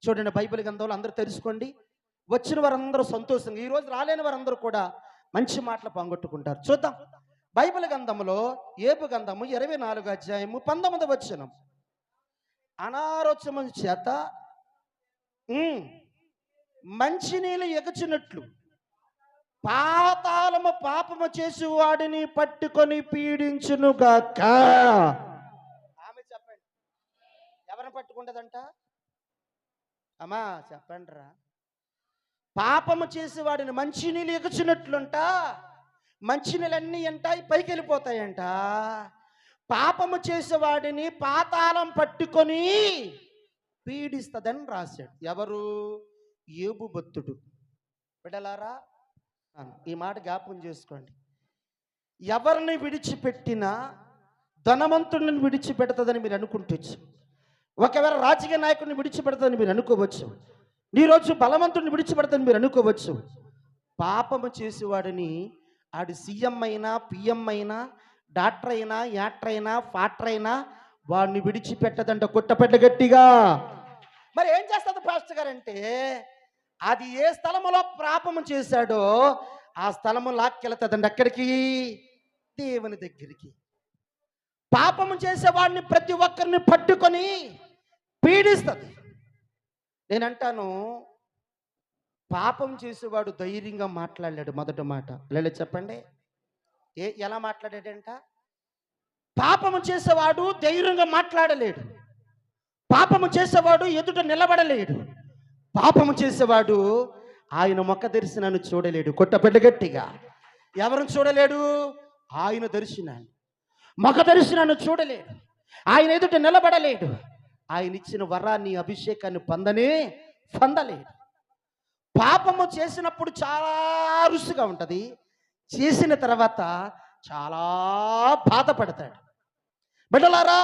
చూడండి, బైబిల్ గ్రంథంలో అందరూ తెలుసుకోండి. వచ్చిన వారందరూ సంతోషంగా, ఈరోజు రాలేని వారందరూ కూడా మంచి మాటలు పంగొట్టుకుంటారు. చూద్దాం బైబిల్ గ్రంథంలో ఏబు గ్రంథము 24వ అధ్యాయము 19వ వచనం. అనారోగ్యము చేత మంచినీళ్ళు ఎగచినట్లు పాతాళము పాపము చేసి వాడిని పట్టుకొని పీడించునుగాక. ఆమె చెప్పండి, ఎవరిని పట్టుకుంటదంట? అమ్మా చెప్పండి రా. పాపము చేసి వాడిని మంచినీళ్ళు ఎగచినట్లుంట, మంచినీళ్ళన్నీ అంటాయి పైకి వెళ్ళిపోతాయంట. పాపము చేసేవాడిని పాతాళం పట్టుకొని పీడిస్తుందని రాశాడు. ఎవరు? ఏబు భక్తుడు. బిడ్డలారా, ఈ మాట జ్ఞాపకం చేసుకోండి. ఎవరిని విడిచిపెట్టినా ధనవంతుడిని విడిచిపెడుతుందని మీరు అనుకుంటవచ్చు. ఒకవేళ రాజకీయ నాయకుడిని విడిచిపెడతాదని మీరు అనుకోవచ్చు. ఈరోజు బలవంతుడిని విడిచిపెడతాని మీరు అనుకోవచ్చు. పాపము చేసేవాడిని ఆడు సీఎం అయినా, పిఎం అయినా, డాక్టర్ అయినా, యాక్టర్ అయినా, ఫాక్టర్ అయినా వాడిని విడిచిపెట్టదంట. కొట్టపెట్ట గట్టిగా. మరి ఏం చేస్తుంది పాస్టర్ గారు అంటే, అది ఏ స్థలములో పాపము చేశాడో ఆ స్థలము లాక్కెళ్తుందండి. అక్కడికి, దేవుని దగ్గరికి. పాపము చేసేవాడిని ప్రతి ఒక్కరిని పట్టుకొని పీడిస్తుంది. నేనంటాను, పాపం చేసేవాడు ధైర్యంగా మాట్లాడలేడు. మొదటి మాట లేదా చెప్పండి, ఎలా మాట్లాడాడంట? పాపము చేసేవాడు ధైర్యంగా మాట్లాడలేడు. పాపము చేసేవాడు ఎదుట నిలబడలేడు. పాపము చేసేవాడు ఆయన ముఖ దర్శనాన్ని చూడలేడు. కొట్టబెట్ట గట్టిగా. ఎవరిని చూడలేడు? ఆయన దర్శనాన్ని, ముఖ దర్శనాన్ని చూడలేడు. ఆయన ఎదుట నిలబడలేడు. ఆయన ఇచ్చిన వరాన్ని, అభిషేకాన్ని పొందలేడు. పాపము చేసినప్పుడు చాలా రుచిగా ఉంటుంది. చేసిన తర్వాత చాలా బాధపడతాడు. బిడ్డలారా,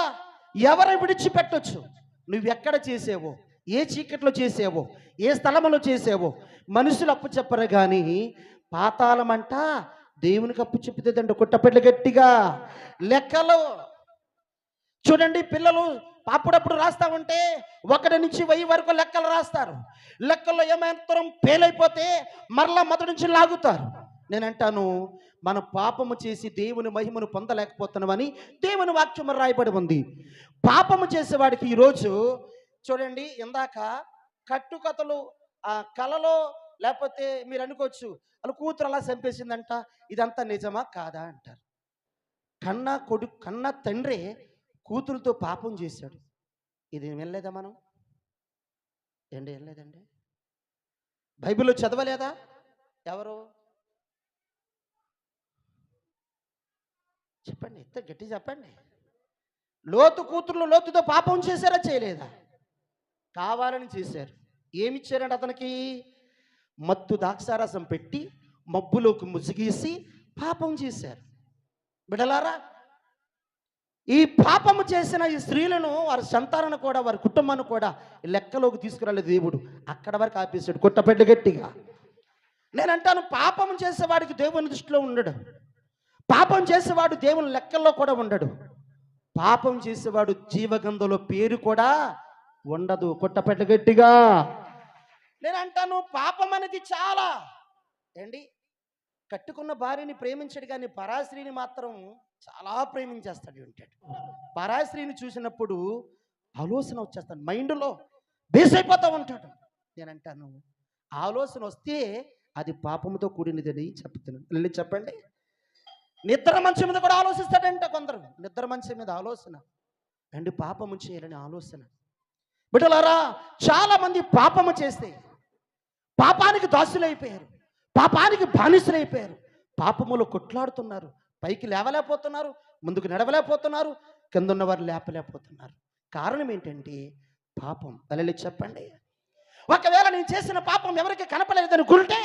ఎవరు విడిచిపెట్టొచ్చు? నువ్వెక్కడ చేసేవో, ఏ చీకట్లో చేసేవో, ఏ స్థలంలో చేసేవో మనుషులు అప్పు చెప్పరు కానీ పాతాళం అంట దేవునికి అప్పు చెప్పుతుందంట. కొట్టపెట్ల గట్టిగా. లెక్కలు చూడండి, పిల్లలు అప్పుడప్పుడు రాస్తా ఉంటే 1 నుంచి 1000 వరకు లెక్కలు రాస్తారు. లెక్కల్లో ఏమాత్రం ఫెయిల్ అయిపోతే మరలా మొదటి నుంచి లాగుతారు. నేనంటాను, మన పాపము చేసి దేవుని మహిమను పొందలేకపోతున్నామని దేవుని వాక్యం రాయబడి ఉంది. పాపము చేసేవాడికి ఈరోజు చూడండి, ఇందాక కట్టుకథలు కలలో, లేకపోతే మీరు అనుకోవచ్చు వాళ్ళ కూతురు అలా చంపేసిందంట, ఇదంతా నిజమా కాదా అంటారు. కన్న తండ్రి కూతురుతో పాపం చేశాడు. ఇది వినలేదా మనం? వినలేదండి. బైబిల్లో చదవలేదా? ఎవరు చెప్పండి, ఇంత గట్టి చెప్పండి. లోతు కూతుర్లు లోతుతో పాపం చేశారా, చేయలేదా? కావాలని చేశారు. ఏమిచ్చారంటే అతనికి మత్తు ద్రాక్షారసం పెట్టి మబ్బులోకి ముసిగేసి పాపం చేశారు. బిడలారా, ఈ పాపము చేసిన ఈ స్త్రీలను, వారి సంతానాన్ని కూడా, వారి కుటుంబాన్ని కూడా లెక్కలోకి తీసుకురాలేదు దేవుడు. అక్కడ వరకు ఆపేశాడు. కొట్టపెట్ట గట్టిగా. నేనంటాను, పాపం చేసేవాడికి దేవుని దృష్టిలో ఉండడు. పాపం చేసేవాడు దేవుని లెక్కల్లో కూడా ఉండడు. పాపం చేసేవాడు జీవగంధంలో పేరు కూడా ఉండదు. కొట్టపెట్ట గట్టిగా. నేనంటాను, పాపం అనేది చాలా కట్టుకున్న భార్యని ప్రేమించడు కానీ పరాశ్రీని మాత్రం చాలా ప్రేమించేస్తాడు. ఉంటాడు. పరాశ్రీని చూసినప్పుడు ఆలోచన వచ్చేస్తాడు, మైండ్లో బేస్ అయిపోతూ ఉంటాడు. నేనంటాను, ఆలోచన వస్తే అది పాపంతో కూడినదని చెప్తున్నాను. చెప్పండి, నిద్ర మంచం మీద కూడా ఆలోచిస్తాడంట కొందరు. నిద్ర మంచం మీద ఆలోచన పాపము చేయాలని ఆలోచన. బిడ్డలారా, చాలా మంది పాపము చేస్తే పాపానికి దాసులైపోయారు, పాపానికి బానిసలైపోయారు, పాపములో కొట్లాడుతున్నారు. పైకి లేవలేకపోతున్నారు, ముందుకు నడవలేకపోతున్నారు, కింద ఉన్నవారు లేపలేకపోతున్నారు. కారణం ఏంటంటే పాపం. తల్లి చెప్పండి, ఒకవేళ నేను చేసిన పాపం ఎవరికి కనపడలేదనుకుంటే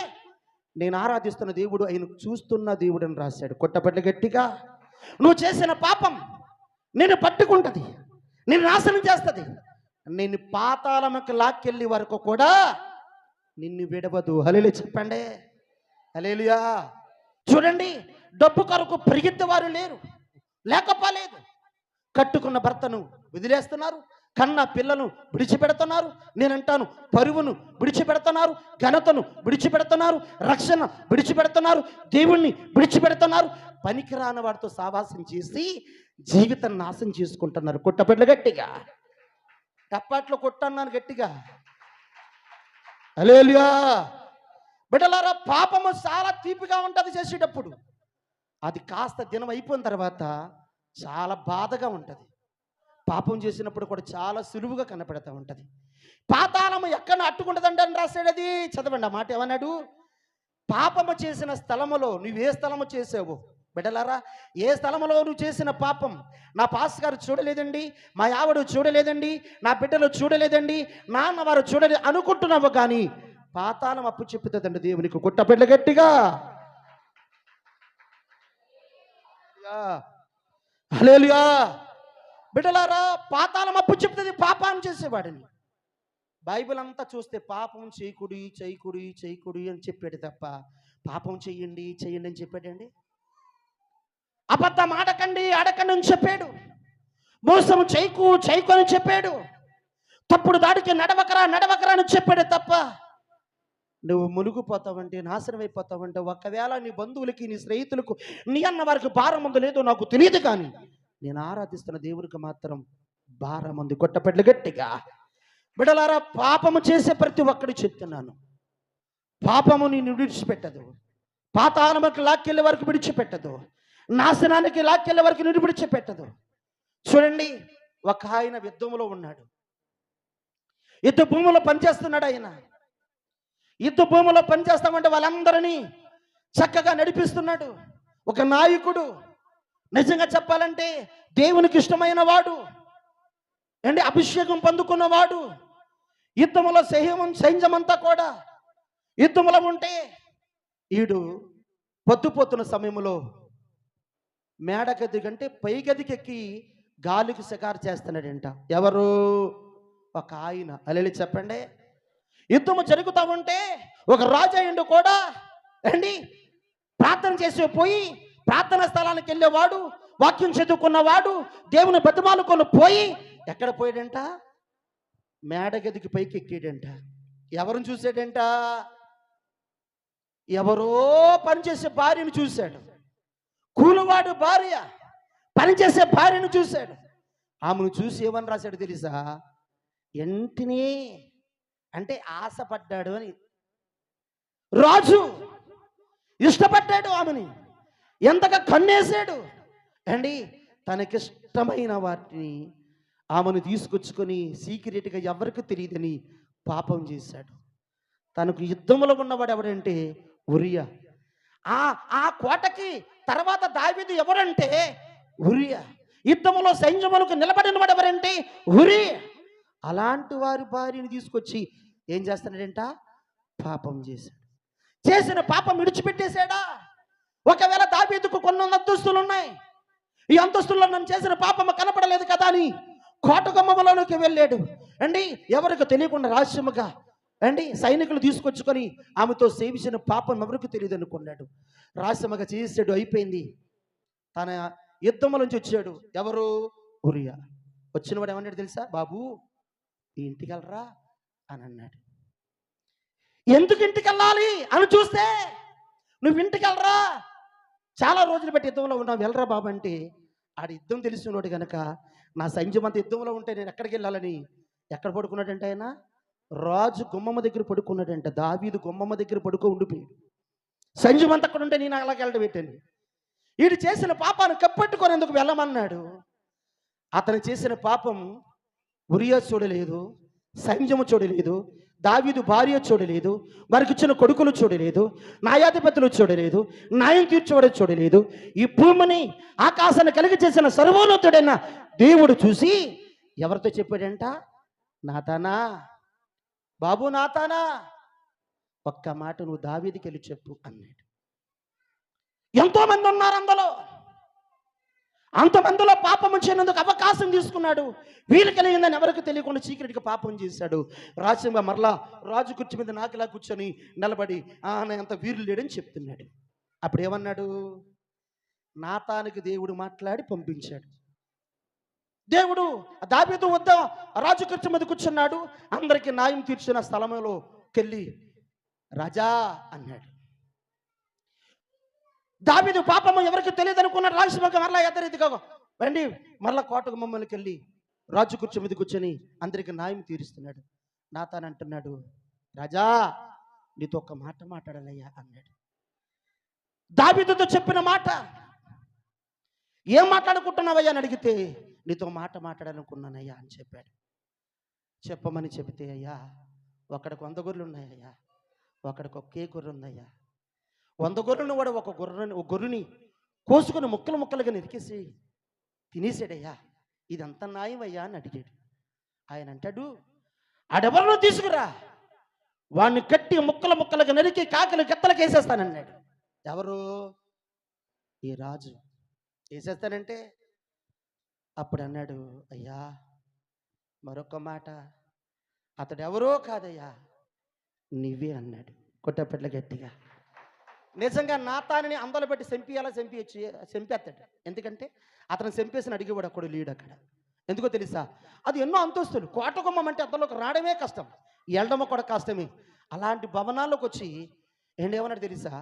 నేను ఆరాధిస్తున్న దేవుడు ఆయన చూస్తున్న దేవుడు అని రాశాడు. కొట్టబడ్డ గట్టిగా. నువ్వు చేసిన పాపం నేను పట్టుకుంటుంది, నేను నాశనం చేస్తుంది, నేను పాతాళముకి లాక్కెళ్ళి వరకు కూడా నిన్ను విడవదు. హల్లెలూయా చెప్పండి. హల్లెలూయా. చూడండి, డబ్బు కొరకు పరిగెత్తేవారు లేకపోలేదు. కట్టుకున్న భర్తను వదిలేస్తున్నారు, కన్న పిల్లలు విడిచిపెడుతున్నారు. నేనంటాను పరువును విడిచిపెడుతున్నారు, ఘనతను విడిచిపెడుతున్నారు, రక్షణ విడిచిపెడుతున్నారు, దేవుణ్ణి విడిచిపెడుతున్నారు. పనికిరాని వాడితో సావాసం చేసి జీవితం నాశనం చేసుకుంటున్నారు. కొట్టబిడ్డలు గట్టిగా టప్పాట్లో కొట్టన్నాను గట్టిగా. హల్లెలూయా. బిడ్డలారా, పాపము చాలా తీపిగా ఉంటుంది చేసేటప్పుడు. అది కాస్త దినం అయిపోయిన తర్వాత చాలా బాధగా ఉంటుంది. పాపం చేసినప్పుడు కూడా చాలా సులువుగా కనపడుతూ ఉంటుంది. పాతాళము ఎక్కడ అట్టుకుంటుందంటే అని రాశాడు. అది చదవండి ఆ మాట. ఏమన్నాడు? పాపము చేసిన స్థలములో నువ్వే స్థలము చేసావు. బిడ్డలారా, ఏ స్థలములో నువ్వు చేసిన పాపం నా పాస్ గారు చూడలేదండి, మా ఆవిడ చూడలేదండి, నా బిడ్డలు చూడలేదండి, నాన్న వారు చూడలేదు అనుకుంటున్నావు, కానీ పాతాళం అప్పు చెప్పుతుందండి దేవునికి. కొట్టబిడ్డ గట్టిగా. హల్లెలూయా. బిడ్డలారా, పాతాళం అప్పు చెప్తుంది పాపం చేసేవాడిని. బైబిల్ అంతా చూస్తే పాపం చేయకుడి చేయకుడి చేయకుడి అని చెప్పాడు తప్ప పాపం చెయ్యండి చెయ్యండి అని చెప్పాడండి. అబద్ధం ఆడకండి ఆడకండి అని చెప్పాడు. మోసం చేయకు చేయకు అని చెప్పాడు. తప్పుడు దాడికి నడవకరా నడవకరా అని చెప్పాడు తప్ప నువ్వు మునిగిపోతావంటే, నాశనం అయిపోతావంటే, ఒకవేళ నీ బంధువులకి నీ స్నేహితులకు నీ అన్న వారికి భారం ఉందో లేదో నాకు తెలియదు, కానీ నేను ఆరాధిస్తున్న దేవునికి మాత్రం భారం ఉంది. కొట్టపెట్లు గట్టిగా. బిడలారా, పాపము చేసే ప్రతి ఒక్కడి చెప్తున్నాను, పాపము నిన్ను విడిచిపెట్టదు. పాతాళముకి లాక్కెళ్ళే వరకు విడిచిపెట్టదు. నాశనానికి లాక్కెళ్ళే వరకు నిన్ను విడిచిపెట్టదు. చూడండి, ఒక ఆయన యుద్ధంలో ఉన్నాడు. యుద్ధ భూమిలో పనిచేస్తున్నాడు. ఆయన యుద్ధ భూమిలో పనిచేస్తామంటే వాళ్ళందరినీ చక్కగా నడిపిస్తున్నాడు. ఒక నాయకుడు, నిజంగా చెప్పాలంటే దేవునికి ఇష్టమైన వాడు అండి, అభిషేకం పొందుకున్నవాడు. యుద్ధంలో సైన్యమంతా కూడా యుద్ధంలో ఉంటే ఈడు పొద్దుపోతున్న సమయంలో మేడగది కంటే పై గదికెక్కి గాలికి షికారు చేస్తున్నాడంట. ఎవరు? ఒక ఆయన. అల్లెలి చెప్పండి. యుద్ధము జరుగుతూ ఉంటే ఒక రాజయ్యుడు కూడా అండి ప్రార్థన చేసి పోయి ప్రార్థనా స్థలానికి వెళ్ళేవాడు, వాక్యం చదువుకున్నవాడు, దేవుని బతిమాలుకొని పోయి ఎక్కడ పోయాడంట? మేడగదికి పైకి ఎక్కాడంట. ఎవరిని చూశాడంట? ఎవరో పనిచేసే భార్యను చూశాడు. కూలివాడు భార్య పనిచేసే భార్యను చూశాడు. ఆమెను చూసి ఏమని రాశాడు తెలుసా? ఎంటినే అంటే ఆశపడ్డాడు అని. రాజు ఇష్టపడ్డాడు ఆమెని, ఎంతగా కన్నేశాడు అండి. తనకిష్టమైన వాటిని ఆమెను తీసుకొచ్చుకొని సీక్రెట్గా ఎవరికి తెలియదని పాపం చేశాడు. తనకు యుద్ధంలో ఉన్నవాడు ఎవరంటే ఉరియా. ఆ కోటకి తర్వాత దావీదు ఎవరంటే ఉరియా. యుద్ధంలో సైన్యములకు నిలబడిన వాడు ఎవరంటే ఉరియా. అలాంటి వారి భార్యని తీసుకొచ్చి ఏం చేస్తున్నాడంట? పాపం చేశాడు. చేసిన పాపం విడిచిపెట్టేశాడా? ఒకవేళ దావీదుకు కొన్ని అంతస్తులు ఉన్నాయి, ఈ అంతస్తుల్లో నన్ను చేసిన పాపం కనపడలేదు కదా అని కోట గుమ్మములోకి వెళ్ళాడు అండి. ఎవరికి తెలియకుండా రహస్యముగా అండి సైనికులు తీసుకొచ్చుకొని ఆమెతో సేవించిన పాపం ఎవరికి తెలియదు అనుకున్నాడు. రహస్యముగా చేసాడు. అయిపోయింది. తన యుద్ధము నుంచి వచ్చాడు. ఎవరు? ఉరియా. వచ్చినవాడు ఏమన్నాడు తెలుసా? బాబు ఇంటికి వెళ్ళరా అని అన్నాడు. ఎందుకు ఇంటికి వెళ్ళాలి అని చూస్తే, నువ్వు ఇంటికి వెళ్ళరా, చాలా రోజులు బట్టి యుద్ధంలో ఉన్నావు, వెళ్ళరా బాబు అంటే, ఆడ యుద్ధం తెలిసినోడు కనుక నా సైన్యమంతా యుద్ధంలో ఉంటే నేను ఎక్కడికి వెళ్ళాలని ఎక్కడ పడుకున్నాడంటే ఆయన రాజు గుమ్మమ్మ దగ్గర పడుకున్నాడంట. దావీదు గుమ్మమ్మ దగ్గర పడుకో ఉండిపోయాడు. సైన్యమంతా అక్కడ ఉంటే నేను అలాగే వెళ్ళడం పెట్టాను. వీడు చేసిన పాపాన్ని కప్పెట్టుకొని ఎందుకు వెళ్ళమన్నాడు. అతను చేసిన పాపం ఉరియా చూడలేదు, సైన్యము చూడలేదు, దావీదు భార్య చూడలేదు, వారికి ఇచ్చిన కొడుకులు చూడలేదు, న్యాయాధిపతులు చూడలేదు, న్యాయం తీర్చేవాడు చూడలేదు. ఈ భూమిని ఆకాశాన్ని కలిగి చేసిన సర్వోన్నతుడైన దేవుడు చూసి ఎవరితో చెప్పాడంట? నాతానా, బాబు నాతానా, ఒక్క మాట నువ్వు దావీదుకి వెళ్ళి చెప్పు అన్నాడు. ఎంతోమంది ఉన్నారు అందులో. అంతమందిలో పాపం చేయనందుకు అవకాశం తీసుకున్నాడు. వీళ్ళు కలిగిందని ఎవరికి తెలియకుండా సీక్రెట్గా పాపం చేశాడు. రాజ్యంగా మరలా రాజు కుర్చీ మీద నాకులా కూర్చొని నిలబడి అంత వీరులు లేడని చెప్తున్నాడు. అప్పుడు ఏమన్నాడు? నాతానికి దేవుడు మాట్లాడి పంపించాడు. దేవుడు దావీదు వద్ద రాజు కుర్చీ మీద కూర్చున్నాడు. అందరికి న్యాయం తీర్చిన స్థలంలోకెళ్ళి రాజా అన్నాడు. దావీదు పాపము ఎవరికి తెలియదు అనుకున్నాడు. రాజసింహం మరలా ఎద్దరీతిగా రండి మరలా కోటకు మమ్మల్ని వెళ్ళి రాజు కుర్చీ మీద కూర్చొని అందరికి న్యాయం తీరుస్తున్నాడు. నాతాన్ అంటున్నాడు, రాజా నీతో ఒక్క మాట మాట్లాడాలయ్యా అన్నాడు. దావీదుతో చెప్పిన మాట, ఏం మాట్లాడుకుంటున్నావయ్యా అని అడిగితే, నీతో మాట మాట్లాడాలనుకున్నానయ్యా అని చెప్పాడు. చెప్పమని చెబితే, అయ్యా ఒకడికి 100 గొర్రెలు ఉన్నాయ్యా, ఒకడికి ఒకే గొర్రె ఉందయ్యా. 100 గొర్రెలను వాడు ఒక గొర్రెని కోసుకుని ముక్కలు ముక్కలుగా నిరికేసి తినేసాడయ్యా. ఇదంతా న్యాయమయ్యా అని అడిగాడు. ఆయన అంటాడు, ఆడెవరినో తీసుకురా, వాడిని కట్టి ముక్కలు ముక్కలుగా నరికి కాకలు గెత్తలకు వేసేస్తానన్నాడు. ఎవరు? ఈ రాజు. వేసేస్తానంటే అప్పుడు అన్నాడు, అయ్యా మరొక మాట, అతడెవరో కాదయ్యా నీవే అన్నాడు. కొట్టపెట్ల గట్టిగా. నిజంగా నాతానిని అందలు పెట్టి చంపేస్తాడు. ఎందుకంటే అతను చంపేసిన అడిగేవాడు అక్కడ లీడు అక్కడ. ఎందుకో తెలుసా? అది ఎన్నో అంతస్తులు. కోటగుమ్మం అంటే అందులోకి రావడమే కష్టం, వెళ్ళడము కూడా కష్టమే. అలాంటి భవనాల్లోకి వచ్చి ఏమన్నాడు తెలుసా?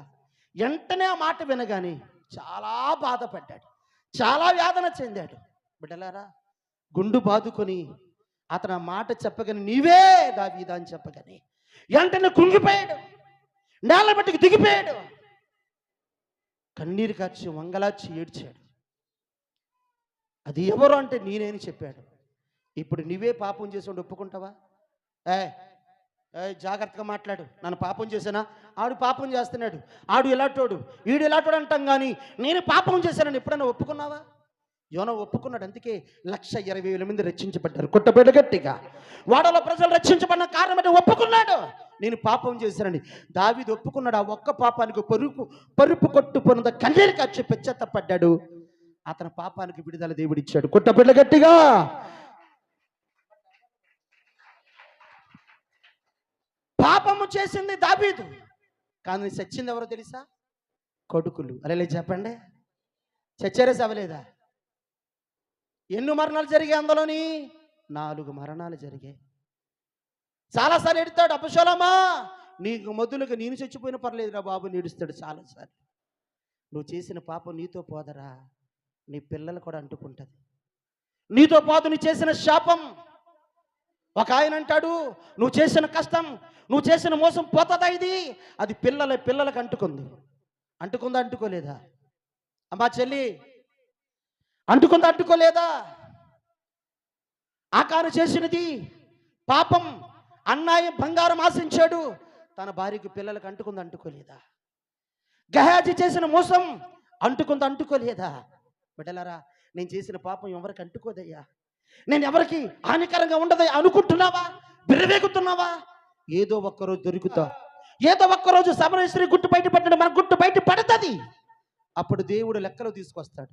వెంటనే ఆ మాట వినగానే చాలా బాధపడ్డాడు, చాలా వేదన చెందాడు. బిడ్డలారా, గుండు బాదుకొని అతను ఆ మాట చెప్పగానే నీవే దావీదా అని చెప్పగానే వెంటనే కుంగిపోయాడు, నేల బట్టికి దిగిపోయాడు, కన్నీరు కార్చి వంగలాచి ఏడ్చాడు. అది ఎవరు అంటే నేనేని చెప్పాడు. ఇప్పుడు నీవే పాపం చేసి ఒప్పుకుంటావా? జాగ్రత్తగా మాట్లాడు. నన్ను పాపం చేశానా? ఆడు పాపం చేస్తున్నాడు, ఆడు ఇలాంటోడు, ఈడు ఇలాంటోడు అంటాం కానీ నేను పాపం చేశానని ఎప్పుడైనా ఒప్పుకున్నావా? యోనా ఒప్పుకున్నాడు. అందుకే 1,20,000 మంది రక్షించబడ్డారు. కొట్టబెట్ట గట్టిగా. వాడలో ప్రజలు రక్షించబడిన కారణం అంటే ఒప్పుకున్నాడు, నేను పాపం చేశానని. దావీదు ఒప్పుకున్నాడు. ఆ ఒక్క పాపానికి పరుపు కొట్టుకున్న కన్నీరు ఖర్చు పెచ్చతపడ్డాడు. అతని పాపానికి విడుదల దేవుడిచ్చాడు. కొట్టబెట్ట గట్టిగా. పాపము చేసింది దావీదు, కానీ చచ్చింది ఎవరో తెలుసా? కొడుకులు. అలా చెప్పండి, చచ్చారే సవలేదా? ఎన్ని మరణాలు జరిగాయి అందులోని? 4 మరణాలు జరిగాయి. చాలాసార్లు ఎడతాడు, అపశోలమా నీకు మొదలుగా నేను చచ్చిపోయిన పర్లేదురా బాబు నీడుస్తాడు చాలాసార్లు. నువ్వు చేసిన పాపం నీతో పోదరా, నీ పిల్లలు కూడా అంటుకుంటుంది. నీతో పోదు నువ్వు చేసిన శాపం. ఒక ఆయన అంటాడు, నువ్వు చేసిన కష్టం, నువ్వు చేసిన మోసం పోతుందా ఇది? అది పిల్లలకు అంటుకుందా అంటుకోలేదా? అమ్మా చెల్లి, అంటుకుందా అంటుకోలేదా? ఆకాను చేసినది పాపం, అన్యాయం, బంగారం ఆశించాడు, తన భార్యకు పిల్లలకు అంటుకోలేదా? గహాజీ చేసిన మోసం అంటుకోలేదా? బిడ్డలారా, నేను చేసిన పాపం ఎవరికి అంటుకోదయ్యా, నేను ఎవరికి హానికరంగా ఉండదయ్యా అనుకుంటున్నావా? బిర్రవేగుతున్నావా? ఏదో ఒక్కరోజు దొరుకుతా, ఏదో ఒక్కరోజు సమరేశ్వరి గుట్టు బయట పడ్డాడు, మన గుట్టు బయట పడుతుంది. అప్పుడు దేవుడు లెక్కలు తీసుకొస్తాడు.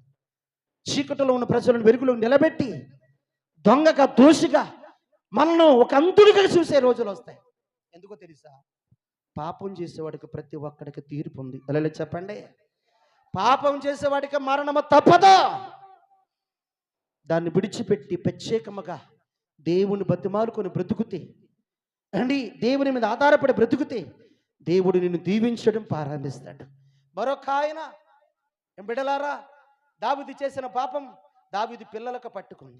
చీకటిలో ఉన్న ప్రజలను వెలుగులో నిలబెట్టి దొంగగా దోషిగా మనను ఒక అంతుడిగా చూసే రోజులు వస్తాయి. ఎందుకో తెలుసా? పాపం చేసేవాడికి ప్రతి ఒక్కడికి తీర్పు ఉంది. అలా చెప్పండి, పాపం చేసేవాడికి మరణము తప్పదు. దాన్ని విడిచిపెట్టి ప్రత్యేకముగా దేవుని బతిమాలుకొని బ్రతుకుతే అండి, దేవుని మీద ఆధారపడి బ్రతుకుతే దేవుడు నిన్ను దీవించడం ప్రారంభిస్తాడు. మరొక ఆయన, బిడ్డలారా, దావీదు చేసిన పాపం దావీదు పిల్లలకు పట్టుకుంది.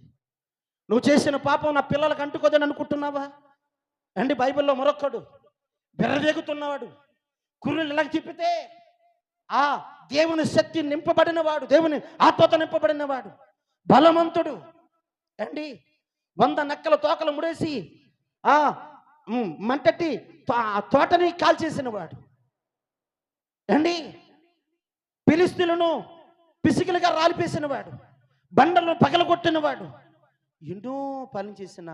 నువ్వు చేసిన పాపం నా పిల్లలకు అంటుకోదని అనుకుంటున్నావా అండి? బైబిల్లో మరొక్కడు బెర్రవేగుతున్నవాడు, కుర్రలు ఇలా తిప్పితే ఆ దేవుని శక్తి నింపబడినవాడు, దేవుని ఆత్మతో నింపబడినవాడు, బలవంతుడు అండి. 100 నక్కల తోకలు ముడేసి ఆ మంటటి తోటని కాల్చేసిన వాడు అండి. ఫిలిష్తీయులను పిసికిలుగా రాలిపేసిన వాడు, బండలను పగలగొట్టిన వాడు, ఎన్నో పని చేసిన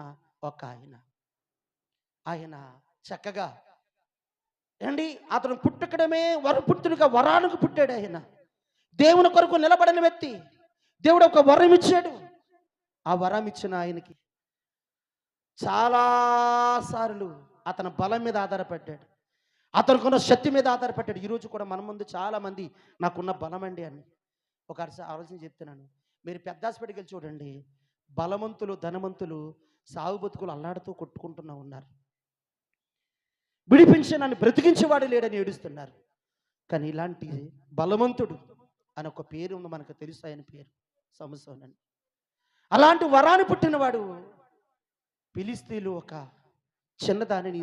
ఒక ఆయన చక్కగా అండి, అతను పుట్టకడమే పుట్టుడుగా వరానికి పుట్టాడు. ఆయన దేవుని కొరకు నిలబడిన వ్యక్తి. దేవుడు ఒక వరం ఇచ్చాడు. ఆ వరం ఇచ్చిన ఆయనకి చాలాసార్లు అతని బలం మీద ఆధారపడ్డాడు, అతనుకున్న శక్తి మీద ఆధారపడ్డాడు. ఈరోజు కూడా మన ముందు చాలామంది నాకున్న బలం అండి అని ఒక ఆలోచన చెప్తున్నాను. మీరు పెద్ద హాస్పిటల్కి వెళ్ళి చూడండి, బలవంతులు ధనవంతులు సాగు బతుకులు అల్లాడుతూ కొట్టుకుంటున్నా ఉన్నారు. విడిపించి నన్ను బ్రతికించేవాడు లేడని ఏడుస్తున్నారు. కానీ ఇలాంటి బలవంతుడు అని ఒక పేరు ఉంది, మనకు తెలుసు ఆయన పేరు సంసోను అని. అలాంటి వరాన్ని పుట్టినవాడు ఫిలిష్తీయులు ఒక చిన్నదానిని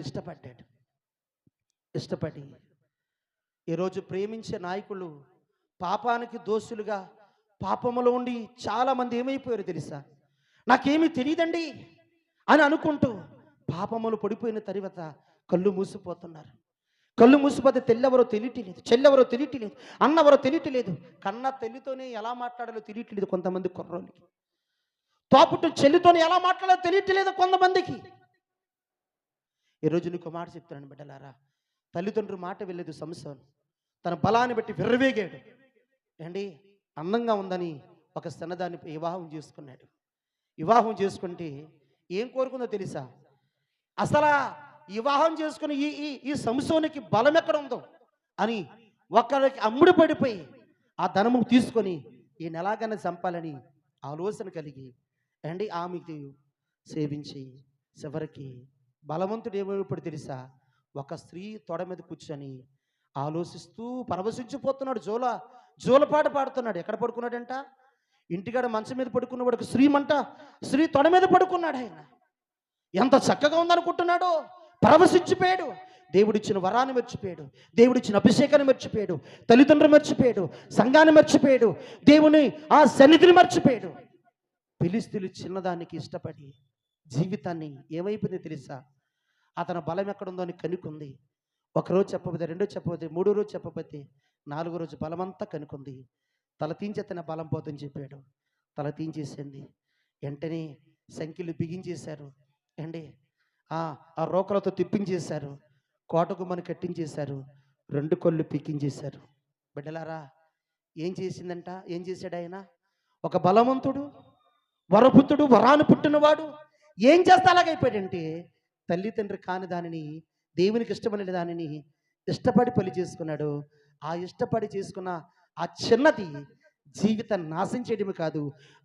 ఇష్టపడి ఈరోజు ప్రేమించే నాయకులు పాపానికి దోషులుగా పాపములో ఉండి చాలామంది ఏమైపోయారు తెలుసా? నాకేమీ తెలియదండి అని అనుకుంటూ పాపములు పడిపోయిన తర్వాత కళ్ళు మూసిపోతున్నారు. కళ్ళు మూసిపోతే తెల్లెవరో తెలియట్లేదు, చెల్లెవరో తెలియట్లేదు, అన్నెవరో తెలియట్లేదు, కన్న తల్లితోనే ఎలా మాట్లాడాలో తెలియట్లేదు కొంతమంది కుర్రోళ్ళకి, తోపుట్టు చెల్లితోనే ఎలా మాట్లాడాలో తెలియట్లేదు కొంతమందికి. ఈరోజు నీకు మాట చెప్తున్నాను బిడ్డలారా, తల్లిదండ్రుల మాట వెళ్ళేది సంసోను. తన బలాన్ని బట్టి విర్రవేగాడు. ఏండి అందంగా ఉందని ఒక సన్నదాన్ని వివాహం చేసుకున్నాడు. వివాహం చేసుకుంటే ఏం కోరుకుందో తెలుసా? అసలు వివాహం చేసుకుని ఈ సంసోనికి బలం ఎక్కడ ఉందో అని ఒకరికి అమ్ముడు పడిపోయి ఆ ధనము తీసుకొని ఈయన ఎలాగైనా చంపాలని ఆలోచన కలిగి అండి ఆమెకి సేవించి చివరికి బలవంతుడు ఏమైపోయాడు తెలుసా? ఒక స్త్రీ తొడ మీద కూర్చొని ఆలోచిస్తూ పరవశించిపోతున్నాడు, జోలపాట పాడుతున్నాడు. ఎక్కడ పడుకున్నాడంట? ఇంటికాడ మంచం మీద పడుకున్నవాడికి స్త్రీ తొడ మీద పడుకున్నాడు. ఆయన ఎంత చక్కగా ఉందనుకుంటున్నాడు, పరవశించిపోయాడు. దేవుడిచ్చిన వరాన్ని మర్చిపోయాడు, దేవుడిచ్చిన అభిషేకాన్ని మర్చిపోయాడు, తల్లిదండ్రులు మర్చిపోయాడు, సంఘాన్ని మర్చిపోయాడు, దేవుని ఆ సన్నిధిని మర్చిపోయాడు. ఫిలిష్తీయులు చిన్నదానికి ఇష్టపడి జీవితాన్ని ఏమైపోయింది తెలుసా? అతని బలం ఎక్కడుందో అని కనుక్కుంది. ఒకరోజు చెప్పబోతే, రెండో చెప్పబోతే, మూడో రోజు చెప్పబోతే, నాలుగో రోజు బలమంతా కనుక్కుంది. తల తీంచెత్తన బలం పోతుందని చెప్పాడు. తల తీంచేసింది. వెంటనే సంఖ్యలు బిగించేశారు అండి, ఆ రోకలతో తిప్పించేశారు, కోటకు మన కట్టించేశారు, 2 కళ్ళు పీకించేశారు. బిడ్డలారా ఏం చేసిందంట? ఏం చేశాడు ఆయన? ఒక బలవంతుడు, వరపుత్రుడు, వరాను పుట్టినవాడు ఏం చేస్తే అలాగైపోయాడంటే, తల్లిదండ్రి కాని దానిని, దేవునికి ఇష్టమైన దానిని ఇష్టపడి పెళ్లి చేసుకున్నాడు. ఆ ఇష్టపడి చేసుకున్న ఆ చిన్నది జీవితాన్ని నాశనం చేయడమే కాదు,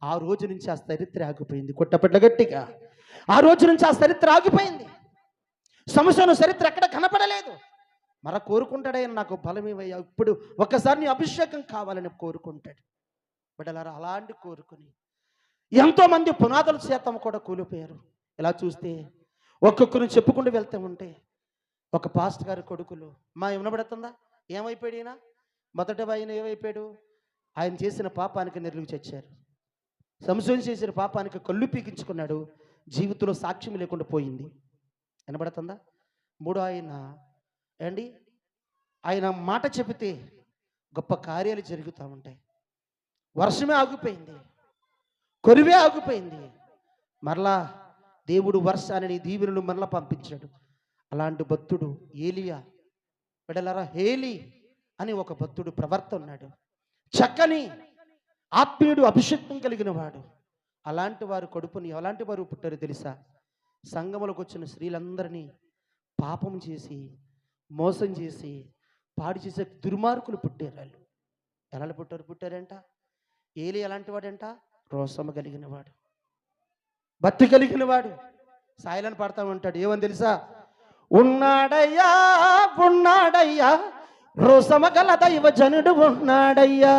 ఆ రోజు నుంచి ఆ చరిత్ర ఆగిపోయింది. కొట్టపట్ల గట్టిగా ఆ రోజు నుంచి ఆ చరిత్ర ఆగిపోయింది. సంసోను చరిత్ర ఎక్కడ కనపడలేదు. మర కోరుకుంటాడైనా నాకు బలమేవయ్యా, ఇప్పుడు ఒక్కసారి నీ అభిషేకం కావాలని కోరుకుంటాడు. బిడ్డలారా అలాంటి కోరుకుని ఎంతోమంది పునాదుల శాతం కూడా కూలిపోయారు. ఇలా చూస్తే ఒక్కొక్కరిని చెప్పుకుంటూ వెళ్తూ ఉంటే, ఒక పాస్టర్ గారి కొడుకులు మా వినబడుతుందా? ఏమైపోయాడు ఈయన? మొదట ఆయన ఏమైపోయాడు? ఆయన చేసిన పాపానికి నిర్లుగు చచ్చారు. సంసోను చేసిన పాపానికి కళ్ళు పీకించుకున్నాడు, జీవితంలో సాక్ష్యం లేకుండా పోయింది. వినబడుతుందా? మూడో ఆయన అండి, ఆయన మాట చెబితే గొప్ప కార్యాలు జరుగుతూ ఉంటాయి. వర్షమే ఆగిపోయింది, కొరివే ఆగిపోయింది. మరలా దేవుడు వర్షాన్ని దీవెనలు మరలా పంపించాడు. అలాంటి భక్తుడు ఏలియా. బిడ్డలారా హేలి అని ఒక భక్తుడు ప్రవర్త ఉన్నాడు, చక్కని ఆత్మీయుడు, అభిషేకం కలిగిన వాడు. అలాంటి వారు కడుపుని ఎలాంటి వారు పుట్టారు తెలుసా? సంఘములకు వచ్చిన స్త్రీలందరినీ పాపం చేసి, మోసం చేసి, పాడు చేసే దుర్మార్గులు పుట్టారు. వాళ్ళు ఎలా పుట్టారంట? ఏలి ఎలాంటి వాడంట? రోషము కలిగిన వాడు, భక్తి కలిగిన వాడు. సాయిలను పాడుతూ ఉంటాడు, ఏమని తెలుసా? ఉన్నాడయ్యా ఉన్నాడయ్యా రోసమ గల దైవ జనుడు ఉన్నాడయ్యా,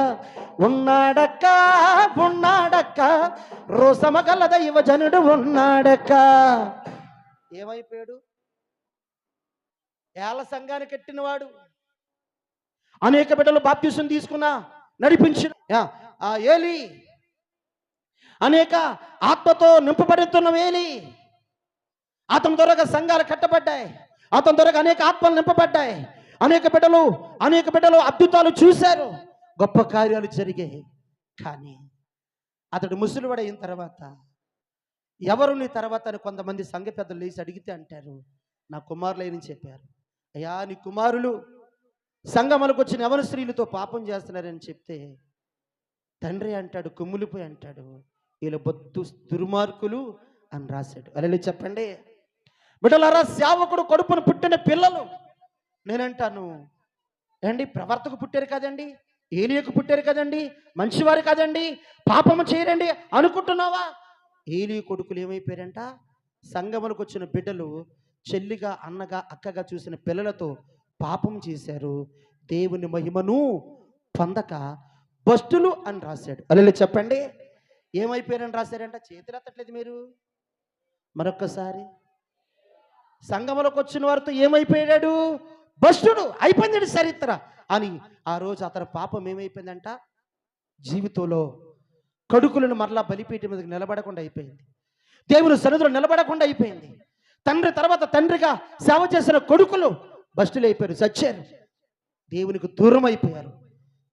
ఉన్నాడక్క ఉన్నాడక్క రోసమ గల దైవ జనుడు ఉన్నాడక్క. ఏమైపోయాడు? ఏళ్ళ సంఘాన్ని కట్టినవాడు, అనేక బిడ్డలు బాప్తిసం తీసుకున్నా నడిపించిన ఏలి, అనేక ఆత్మతో నింపబడుతున్న ఏలి. అతని ద్వారా సంఘాలు కట్టబడ్డాయి, అతని ద్వారా అనేక ఆత్మలు నింపబడ్డాయి, అనేక బిడ్డలు అద్భుతాలు చూశారు, గొప్ప కార్యాలు జరిగాయి. కానీ అతడు ముసలివాడు అయిన తర్వాత, ఎవరు నీ తర్వాత అని కొంతమంది సంఘ పెద్దలు లేచి అడిగితే అంటారు, నా కుమారులేని చెప్పారు. అయ్యా నీ కుమారులు సంఘములకు వచ్చిన యవన స్త్రీలతో పాపం చేస్తున్నారని చెప్తే తండ్రి అంటాడు, కుమ్ములిపోయి అంటాడు, వీళ్ళు బొత్తు దుర్మార్గులు అని రాశాడు. అలా చెప్పండి బిడ్డలారా, సేవకుడు కడుపును పుట్టిన పిల్లలు. నేనంటాను ఏండి, ప్రవర్తకు పుట్టారు కదండి, ఏలియకు పుట్టారు కదండి, మంచివారు కదండి, పాపము చేయరండి అనుకుంటున్నావా? ఏలీ కొడుకులు ఏమైపోయారంట? సంగములకు వచ్చిన బిడ్డలు చెల్లిగా, అన్నగా, అక్కగా చూసిన పిల్లలతో పాపం చేశారు, దేవుని మహిమను పొందక భ్రష్టులు అని రాశాడు. అలా చెప్పండి. ఏమైపోయారని రాశారంట? చేతులు ఎత్తట్లేదు మీరు. మరొక్కసారి, సంగములకు వచ్చిన వారితో ఏమైపోయాడు? భ్రష్టుడు అయిపోయింది చరిత్ర అని. ఆ రోజు అతని పాపం ఏమైపోయిందంట? జీవితంలో కడుకులను మరలా బలిపీఠం మీదకి నిలబడకుండా అయిపోయింది, దేవుని సన్నిధిలో నిలబడకుండా అయిపోయింది. తండ్రి తర్వాత తండ్రిగా సేవ చేసిన కొడుకులు భ్రష్టులు అయిపోయారు, చచ్చారు, దేవునికి దూరం అయిపోయారు.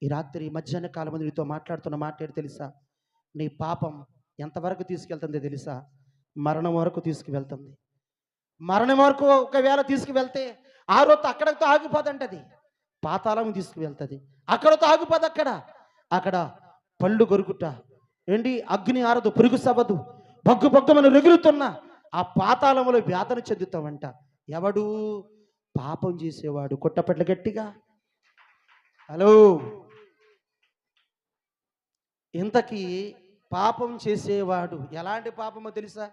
ఈ రాత్రి మధ్యాహ్న కాలం మంది నీతో మాట్లాడుతున్న మాట ఏంటి తెలుసా? నీ పాపం ఎంతవరకు తీసుకెళ్తుందో తెలుసా? మరణం వరకు తీసుకువెళ్తుంది. మరణం వరకు ఒకవేళ తీసుకువెళ్తే ఆ రోజు అక్కడితో ఆగిపోదంటది, పాతాళం తీసుకువెళ్తుంది. అక్కడతో ఆగిపోదు. అక్కడ పళ్ళు కొరుకుట ఏంటి, అగ్ని ఆరదు, పురుగు సవ్వదు, బగ్గు బగ్గుమని రగులుతున్న ఆ పాతాళంలో వ్యాధన చెందుతామంట. ఎవడు? పాపం చేసేవాడు. కొట్టపెట్ల గట్టిగా. హలో, ఇంతకీ పాపం చేసేవాడు ఎలాంటి పాపమో తెలుసా?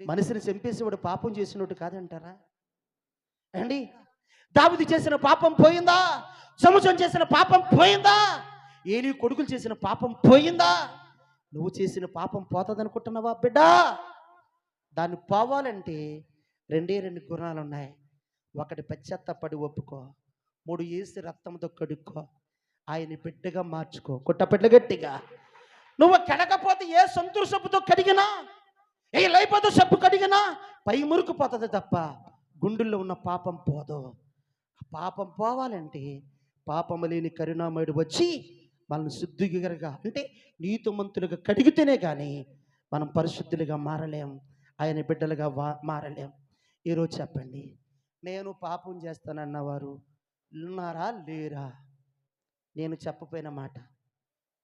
మనిషిని చంపేసేవాడు పాపం చేసినట్టు కాదంటారా అండి? దావీదు చేసిన పాపం పోయిందా? సముద్రం చేసిన పాపం పోయిందా? ఏలీ కొడుకులు చేసిన పాపం పోయిందా? నువ్వు చేసిన పాపం పోతుంది అనుకుంటున్నావా బిడ్డా? దాన్ని పోవాలంటే రెండు గుణాలు ఉన్నాయి. ఒకటి, పశ్చాత్తాపడి ఒప్పుకో. 3, ఏసి రక్తంతో కడుక్కో, ఆయన బిడ్డగా మార్చుకో. కొట్టపెట్ల గట్టిగా. నువ్వు కడగపోతే ఏ సంతూర్ సబ్బుతో కడిగినా, ఏ లైపోతో సబ్బు కడిగినా పై మురుకు పోతుంది తప్ప గుండెల్లో ఉన్న పాపం పోదు. పాపం పోవాలంటే పాపము లేని కరుణామయుడు వచ్చి మనల్ని శుద్ధిగా, అంటే నీతిమంతులుగా కడిగితేనే కానీ మనం పరిశుద్ధులుగా మారలేం, ఆయన బిడ్డలుగా మారలేం. ఈరోజు చెప్పండి, నేను పాపం చేస్తానన్నవారు ఉన్నారా లేరా? నేను చెప్పపోయిన మాట.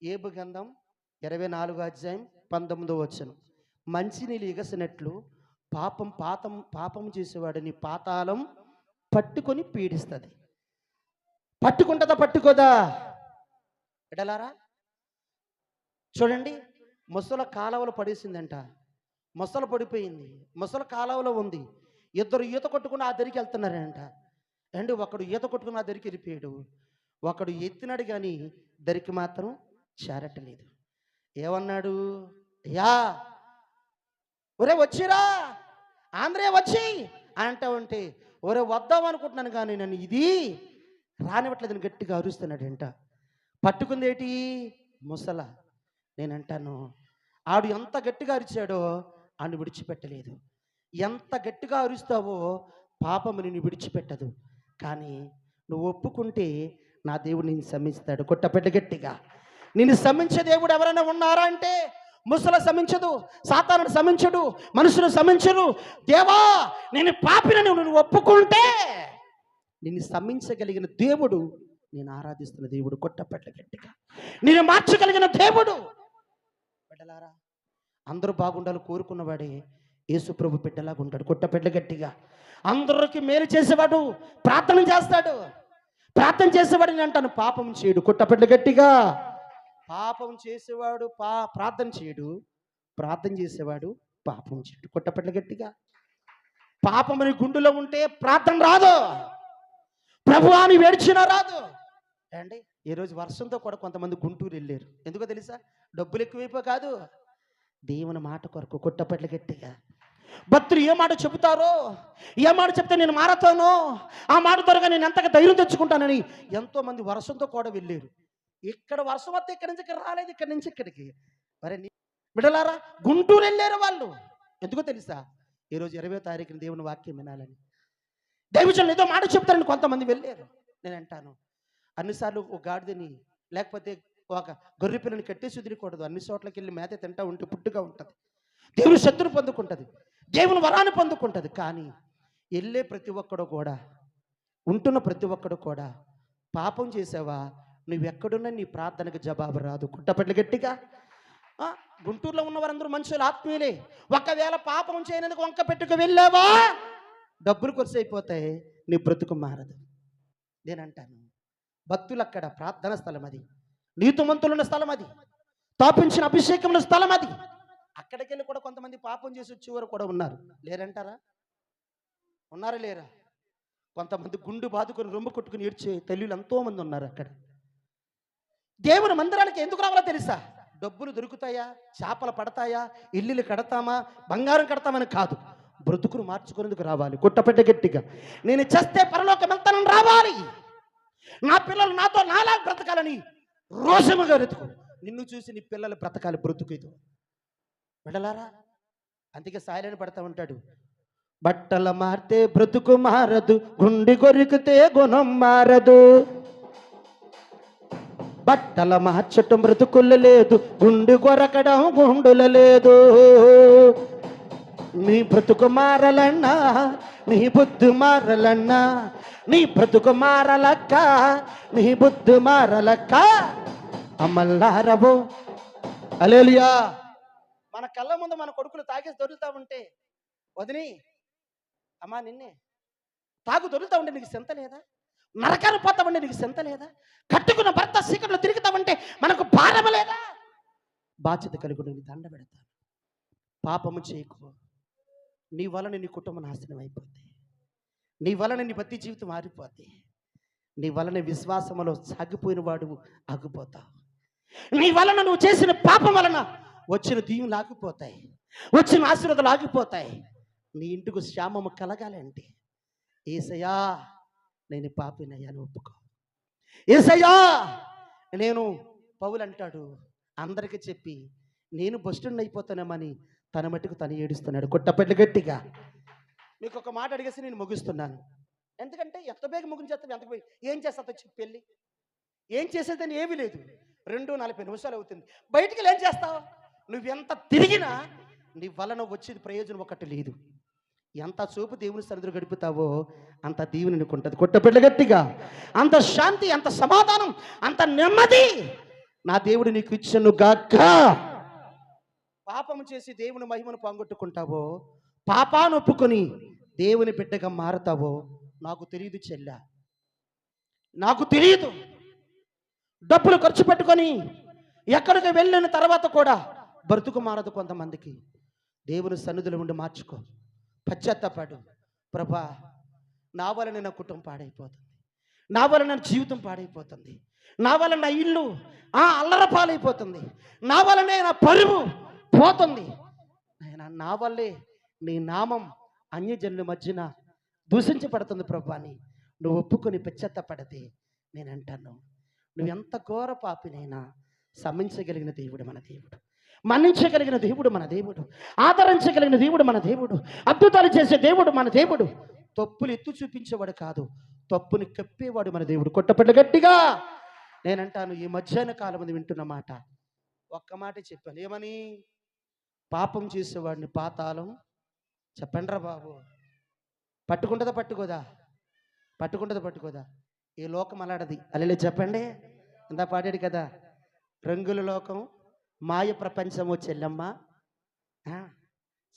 ఏబు గ్రంథం 24:19 మంచినీళ్ళు ఎగసినట్లు పాపం చేసేవాడిని పాతాళం పట్టుకొని పీడిస్తుంది. పట్టుకుంటుందా? పట్టుకోదా? ఎడలారా చూడండి, ముసల కాలువలో పడేసిందంట. ముసల పడిపోయింది, ముసల కాలువలో ఉంది. ఇద్దరు ఈత కొట్టుకుని ఆ దరికి వెళ్తున్నారంట. అండ్ ఒకడు ఈత కొట్టుకుని ఆ దరికి వెళ్ళిపోయాడు, ఒకడు ఎత్తినాడు కానీ దరికి మాత్రం చేరట్లేదు. ఏమన్నాడు? యా ఒరే వచ్చిరా, ఆంధ్రే వచ్చి అంటా ఉంటే, ఒరే వద్దాం అనుకుంటున్నాను కానీ నన్ను ఇది రానివ్వట్లేదని గట్టిగా అరుస్తున్నాడంట. పట్టుకుందేటి? ముసల. నేనంటాను, ఆడు ఎంత గట్టిగా అరిచాడో ఆడు విడిచిపెట్టలేదు. ఎంత గట్టిగా అరుస్తావో పాపము నిన్ను విడిచిపెట్టదు. కానీ నువ్వు ఒప్పుకుంటే నా దేవుడు నిన్ను శమిస్తాడు. కొట్టపెట్ట గట్టిగా. నిన్ను శమించే దేవుడు ఎవరైనా ఉన్నారా అంటే, ముసల శమించదు, సాతానుడు శమించడు, మనుషులు శమించరు. దేవా నేను పాపినని నువ్వు ఒప్పుకుంటే నిన్ను శమించగలిగిన దేవుడు, నేను ఆరాధిస్తున్న దేవుడు. కొట్టపెట్ల గట్టిగా. నేను మార్చగలిగిన దేవుడు. బిడ్డలారా, అందరూ బాగుండాలి కోరుకున్నవాడే యేసుప్రభు బిడ్డలాగా ఉంటాడు. కొట్టపెట్ల గట్టిగా. అందరికి మేలు చేసేవాడు ప్రార్థన చేస్తాడు. ప్రార్థన చేసేవాడు నేను అంటాను పాపం చేయడు. కొట్టపెట్ల గట్టిగా. పాపం చేసేవాడు ప్రార్థన చేయడు, ప్రార్థన చేసేవాడు పాపం చేయడు. కొట్టపెట్ల గట్టిగా. పాపం అని గుండెలో ఉంటే ప్రార్థన రాదు, ప్రభువా అని వేడ్చినా రాదు. అండి ఈరోజు వర్షంతో కూడా కొంతమంది గుంటూరు వెళ్ళారు. ఎందుకో తెలుసా? డబ్బులు ఎక్కువైపో కాదు, దేవుని మాట కొరకు. కొట్టపెట్ల గట్టిగా. భక్తులు ఏ మాట చెబుతారో, ఏ మాట చెప్తే నేను మారతానో, ఆ మాట త్వరగా నేను ఎంతగా ధైర్యం తెచ్చుకుంటానని ఎంతోమంది వర్షంతో కూడా వెళ్ళారు. ఇక్కడ వర్షం వస్తే ఇక్కడి నుంచి ఇక్కడ రాలేదు, ఇక్కడి నుంచి ఇక్కడికి. మరి బిడ్డలారా, గుంటూరు వెళ్ళారు వాళ్ళు. ఎందుకో తెలుసా? ఈరోజు 20వ తారీఖున దేవుని వాక్యం వినాలని దైవజనులు ఏదో మాట చెప్తారని కొంతమంది వెళ్ళారు. నేను అంటాను, అన్నిసార్లు ఒక గాడిదని లేకపోతే ఒక గొర్రె పిల్లని కట్టేసి వదిలికూడదు. అన్ని చోట్లకి వెళ్ళి మేత తింటా ఉంటే పుట్టుగా ఉంటుంది, దేవుని శక్తిని పొందుకుంటుంది, దేవుని వరాన్ని పొందుకుంటుంది. కానీ వెళ్ళే ప్రతి ఒక్కడు కూడా, ఉంటున్న ప్రతి ఒక్కడు కూడా పాపం చేసావా, నువ్వెక్కడున్నా నీ ప్రార్థనకు జవాబు రాదు. కుట్టపెట్ల గట్టిగా. గుంటూరులో ఉన్న వారందరూ మనుషులు, ఆత్మీయులే. ఒకవేళ పాపం చేయనందుకు వంక పెట్టుకు వెళ్ళావా, డబ్బులు ఖర్చు అయిపోతాయి, నీ బ్రతుకు మారదు. నేనంటాను, భక్తులు అక్కడ ప్రార్థన స్థలం అది, నీతిమంతులున్న స్థలం అది, తాపించిన అభిషేకం స్థలం అది. అక్కడికి వెళ్ళి కూడా కొంతమంది పాపం చేసి వచ్చేవారు కూడా ఉన్నారు, లేరంటారా? ఉన్నారా లేరా? కొంతమంది గుండు బాదుకొని రొమ్ము కొట్టుకుని ఏడ్చే తల్లులు ఎంతో మంది ఉన్నారు అక్కడ. దేవుని మందిరానికి ఎందుకు రావాలో తెలుసా? డబ్బులు దొరుకుతాయా, చేపలు పడతాయా, ఇల్లులు కడతామా, బంగారం కడతామని కాదు, బ్రతుకును మార్చుకునేందుకు రావాలి. కుట్టపెట్ట గట్టిగా, నేను చేస్తే పరలోకం వెళ్తానని రావాలి. నా పిల్లలు నాతో నాలా బ్రతకాలని రోషముగా వెతుకు. నిన్ను చూసి నీ పిల్లలు బ్రతకాలి, బ్రతుకు ఇది వెళ్ళలారా. అందుకే సాయిలని పడతా ఉంటాడు, బట్టల మారితే బ్రతుకు మారదు, గుండె కొరికితే గుణం మారదు. బట్టల మార్చటం బ్రతుకులు లేదు, గుండె కొరకడం గుండుల లేదు. నీ బ్రతుకు మారలన్నా, నీ బుద్ధి మారలన్నా, నీ బ్రతుకు మారలక్క, నీ బుద్ధి మారలక్క. అమ్మల్లారవో హల్లెలూయా. మన కళ్ళ ముందు మన కొడుకులు తాగేసి దొరుకుతా ఉంటే, వదిని అమ్మా నిన్నే తాగు దొరుకుతా ఉంటే నీకు చింత లేదా? నరకాలు పోతామంటే నీకు చింత లేదా? కట్టుకున్న భర్త సీకట్లో తిరుగుతామంటే మనకు భారం లేదా? బాధ్యత కలిగి నేను దండ పెడతాను. పాపము చేయకు, నీ వలన నీ కుటుంబం నాశనం అయిపోద్ది, నీ వలన నీ భక్తి జీవితం మారిపోద్ది, నీ వలన విశ్వాసములో సాగిపోయిన వాడు ఆగిపోతావు. నీ వలన నువ్వు చేసిన పాపం వలన వచ్చిన దీవులు ఆగిపోతాయి, వచ్చిన ఆశీర్వాదాలు ఆగిపోతాయి. నీ ఇంటికి శ్యామము కలగాలి అంటే, యేసయ్యా నేను పాపినయ్యాను ఒప్పుకో. యేసయ్యా నేను, పౌలు అంటాడు, అందరికీ చెప్పి నేను బస్టుని అయిపోతానేమని తన మట్టుకు తను ఏడుస్తున్నాడు. కొట్టపెట్టు గట్టిగా. మీకు ఒక మాట అడిగేసి నేను ముగిస్తున్నాను. ఎందుకంటే ఎంత బేగ ముగించేస్తావు, ఎంత ఏం చేస్తావు చెప్పి పెళ్ళి ఏం చేసేదని ఏమీ లేదు. 2:40 నిమిషాలు అవుతుంది. బయటికి ఏం చేస్తావు? నువ్వెంత తిరిగినా నీ వలన వచ్చేది ప్రయోజనం ఒకటి లేదు. ఎంత చూపు దేవుని సన్నిధిలో గడుపుతావో అంత దీవెన నీకు ఉంటుంది. కొట్టపెట్ల గట్టిగా. అంత శాంతి, అంత సమాధానం, అంత నెమ్మది నా దేవుడు నీకు ఇచ్చెను గాక. పాపము చేసి దేవుని మహిమను పోగొట్టుకుంటావో, పాపాన్ని ఒప్పుకొని దేవుని బిడ్డగా మారుతావో నాకు తెలియదు చెల్లా, నాకు తెలియదు. డబ్బులు ఖర్చు పెట్టుకొని ఎక్కడికి వెళ్ళిన తర్వాత కూడా బ్రతుకు మారదు కొంతమందికి. దేవుని సన్నిధిలో ఉండి మార్చుకో, పశ్చాత్తాపడు. ప్రభా నా వలన నా కుటుంబం పాడైపోతుంది, నా వలన నా జీవితం పాడైపోతుంది, నా వలన నా ఇల్లు అల్లర పాలైపోతుంది, నా వలనే నా పరువు పోతుంది, నా వల్లే నీ నామం అన్యజనుల మధ్యన దూషించబడుతుంది ప్రభా అని నువ్వు ఒప్పుకొని పశ్చాత్తాపడితే నేను అంటాను, నువ్వు ఎంత ఘోర పాపినైనా క్షమించగలిగిన దేవుడు మన దేవుడు, మన్నించగలిగిన దేవుడు మన దేవుడు, ఆదరించగలిగిన దేవుడు మన దేవుడు, అద్భుతాలు చేసే దేవుడు మన దేవుడు. తప్పులు ఎత్తు చూపించేవాడు కాదు, తప్పుని కప్పేవాడు మన దేవుడు. కొట్టపెట్ట గట్టిగా. నేనంటాను, ఈ మధ్యాహ్న కాలం మంది వింటున్న మాట ఒక్క మాట చెప్పాను, ఏమని? పాపం చేసేవాడిని పాతాళం చెప్పండ్రా బాబు పట్టుకుంటుందా పట్టుకోదా? పట్టుకుంటుందా పట్టుకోదా? ఈ లోకం అలాడది అల్లెలే చెప్పండి. అంతా పాడాడు కదా, రంగుల లోకం మాయ ప్రపంచము చెల్లమ్మ.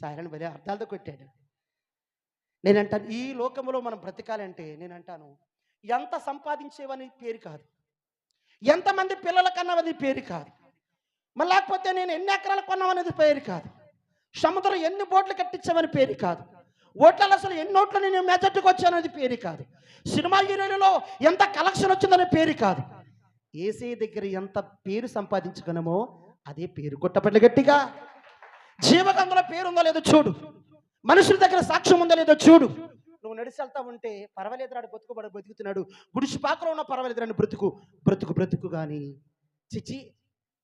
సాయిరాన్ని బలి అర్థాలతో కొట్టాడు. నేనంటాను, ఈ లోకంలో మనం బ్రతకాలంటే నేనంటాను, ఎంత సంపాదించేవని పేరు కాదు, ఎంతమంది పిల్లల కన్నావని పేరు కాదు, మళ్ళీ లేకపోతే నేను ఎన్ని ఎకరాలు కొన్నామనేది పేరు కాదు, సముద్రం ఎన్ని బోట్లు కట్టించామని పేరు కాదు, ఓట్లలో అసలు ఎన్ని ఓట్లు నేను మెజార్టీకి వచ్చాననేది పేరు కాదు, సినిమా హీరోలలో ఎంత కలెక్షన్ వచ్చిందనే పేరు కాదు. ఏసీ దగ్గర ఎంత పేరు సంపాదించుకున్నామో అదే పేరు. కొట్టపట్ల గట్టిగా. జీవగంధంలో పేరు ఉందో లేదో చూడు, మనుషుల దగ్గర సాక్ష్యం ఉందో లేదో చూడు. నువ్వు నడిచి వెళ్తా ఉంటే పర్వాలేదు రాడు, బతుకుతున్నాడు, గుడిసి పాకలో ఉన్న పర్వాలేదు రాని బ్రతుకు బ్రతుకు బ్రతుకు కానీ చిచ్చి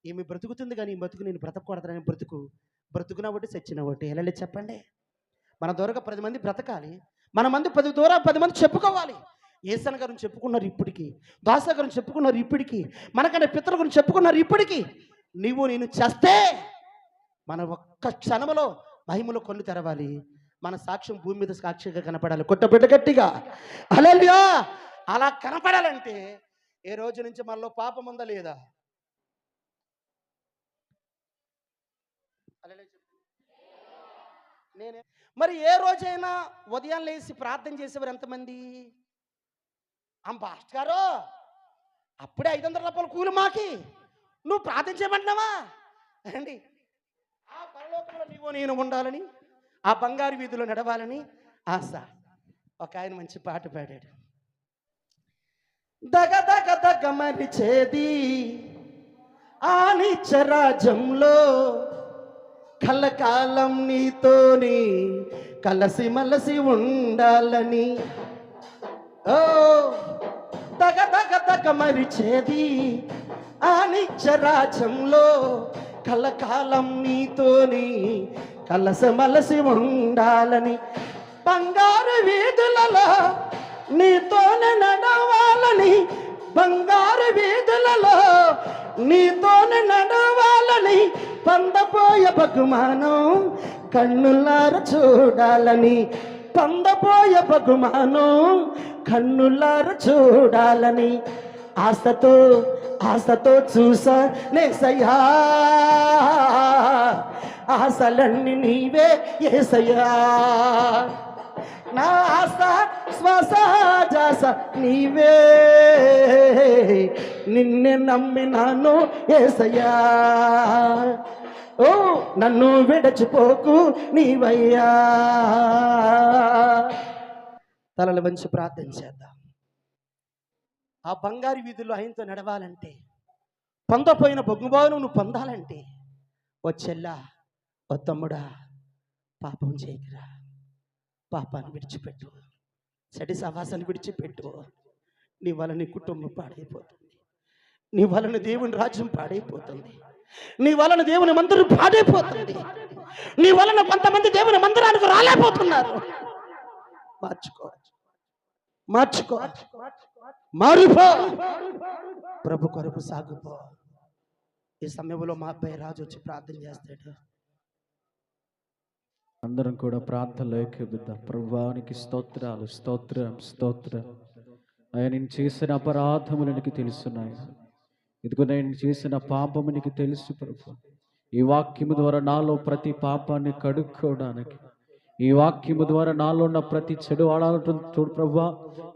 ఏమి బ్రతుకుతుంది కానీ బ్రతుకు నేను బ్రతకూడదని బ్రతుకున ఒకటి చచ్చిన ఒకటి. ఎలా చెప్పండి? మన దూరంగా 10 మంది బ్రతకాలి, మన మంది 10 మంది చెప్పుకోవాలి. ఏసన్ గారిని చెప్పుకున్నారు ఇప్పటికి, దాస గారిని చెప్పుకున్నారు ఇప్పటికి, మనకంటే పితరుల గురించి చెప్పుకున్నారు ఇప్పటికి. నీవు నేను చేస్తే మన ఒక్క క్షణంలో మహిమలో కళ్ళు తెరవాలి, మన సాక్ష్యం భూమి మీద సాక్షిగా కనపడాలి. కొట్టబిడ్డ గట్టిగా హల్లెలూయా. అలా కనపడాలంటే ఏ రోజు నుంచి మనలో పాపం ఉందా లేదా? నేనే మరి ఏ రోజైనా ఉదయం లేచి ప్రార్థన చేసేవారు ఎంతమంది? పాస్టర్ గారు అప్పుడే 500 రూపాయలు కూలి మాకి, నువ్వు ప్రార్థన చేయమంటున్నావా అండి? ఆ పరలోక నీవు నేను ఉండాలని, ఆ బంగారు వీధిలో నడవాలని ఆశ. ఒక ఆయన మంచి పాట పాడాడు. దగ దగ దగ మరిచేది ఆ నిత్యరాజ్యంలో, కలకాలం నీతోని కలసి మలసి ఉండాలని. ఓ దగ దగ దగ మరిచేది ఆ నిత్యరాజ్యంలో, కలకాలం నీతోని కలసి మలసి ఉండాలని. బంగారు వీధులలో నీతోనే నడవాలని, బంగారు వీధులలో నీతోనే నడవాలని, పొందపోయే బహుమానం కన్నులార చూడాలని, పొందపోయే బహుమానం కన్నులార చూడాలని. ఆశతో ఆశతో చూసా నేసయ్యా, ఆశలన్నీ నీవే యేసయ్యా. నా ఆశ శ్వాస జాస నీవే, నిన్నే నమ్మినాను యేసయ్యా. ఓ నన్ను విడచిపోకు నీవయ్యా. తలలు వంచి ప్రార్థన చేద్దాం. ఆ బంగారు వీధుల్లో ఆయనతో నడవాలంటే, పొందపోయిన బొగ్గుబాను నువ్వు పొందాలంటే, ఓ చెల్లా ఓ తమ్ముడా, పాపం చేయకురా. పాపాన్ని విడిచిపెట్టు, చెడు సహవాసాన్ని విడిచిపెట్టు. నీ వలన నీ కుటుంబం పాడైపోతుంది, నీ వలన దేవుని రాజ్యం పాడైపోతుంది, నీ వలన దేవుని మందిరం పాడైపోతుంది, నీ వలన కొంతమంది దేవుని మందిరానికి రాలేకపోతున్నారు. మార్చుకో, మార్చుకో, మారిపో, ప్రభు కొరకు సాగుపో. ఈ సమయంలో మా అబ్బాయి రాజు వచ్చి ప్రార్థన చేస్తాడు. అందరం కూడా ప్రార్థనలో ఏకీభవిద్దాం. ప్రభువానికి స్తోత్రాలు, స్తోత్రం, స్తోత్రం. ఆయన నేను చేసిన అపరాధములు నీకు తెలుసున్నాయి. ఇదిగో నేను చేసిన పాపము నీకు తెలుసు ప్రభు. ఈ వాక్యము ద్వారా నాలో ప్రతి పాపాన్ని కడుక్కోవడానికి, ఈ వాక్యము ద్వారా నాలో ఉన్న ప్రతి చెడు ఆడాలను చూడు ప్రభువా,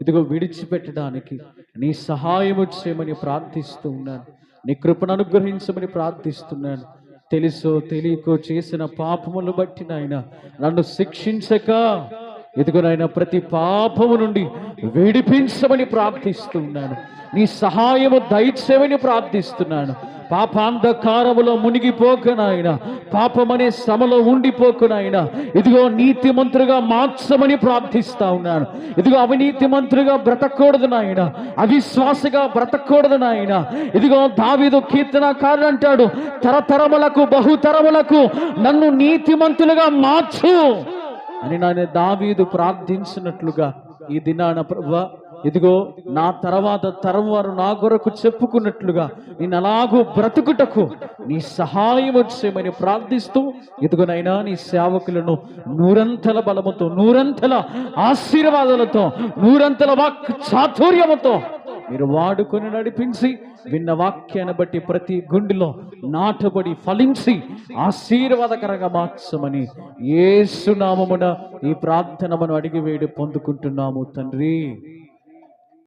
ఇదిగో విడిచిపెట్టడానికి నీ సహాయము చేయమని ప్రార్థిస్తూ ఉన్నాను. నీ కృపను అనుగ్రహించమని ప్రార్థిస్తున్నాను. తెలుసో తెలియకో చేసిన పాపములు బట్టి నాయన నన్ను శిక్షించక, ఇదిగో నాయన ప్రతి పాపము నుండి విడిపించమని ప్రార్థిస్తున్నాను. నీ సహాయము దయచేయమని ప్రార్థిస్తున్నాను. పాపాంధకారములో మునిగిపోక నాయన, పాపమనే శ్రమలో ఉండిపోక నాయన, ఇదిగో నీతిమంతులుగా మార్చమని ప్రార్థిస్తా ఉన్నాను. ఇదిగో అవినీతిమంతులుగా బ్రతకూడదు నాయన, అవిశ్వాసగా బ్రతకూడదు నాయన. ఇదిగో దావీదు కీర్తనకారుడు అంటాడు, తరతరములకు బహుతరములకు నన్ను నీతిమంతులుగా మార్చు అని నాయన దావీదు ప్రార్థించినట్లుగా ఈ దినాన ప్రభువా, ఇదిగో నా తర్వాత తరం వారు నా కొరకు చెప్పుకున్నట్లుగా నేను అలాగూ బ్రతుకుటకు నీ సహాయం వచ్చేమని ప్రార్థిస్తూ, ఇదిగోనైనా నీ సేవకులను నూరంతల బలముతో, నూరంతల ఆశీర్వాదాలతో, నూరంతల వాక్ చాతుర్యముతో మీరు వాడుకొని నడిపించి, విన్న వాక్యాన్ని బట్టి ప్రతి గుండెలో నాటబడి ఫలించి ఆశీర్వాదకరంగా మార్చమని యేసు నామమున ఈ ప్రార్థన మనం అడిగి వేడి పొందుకుంటున్నాము తండ్రి.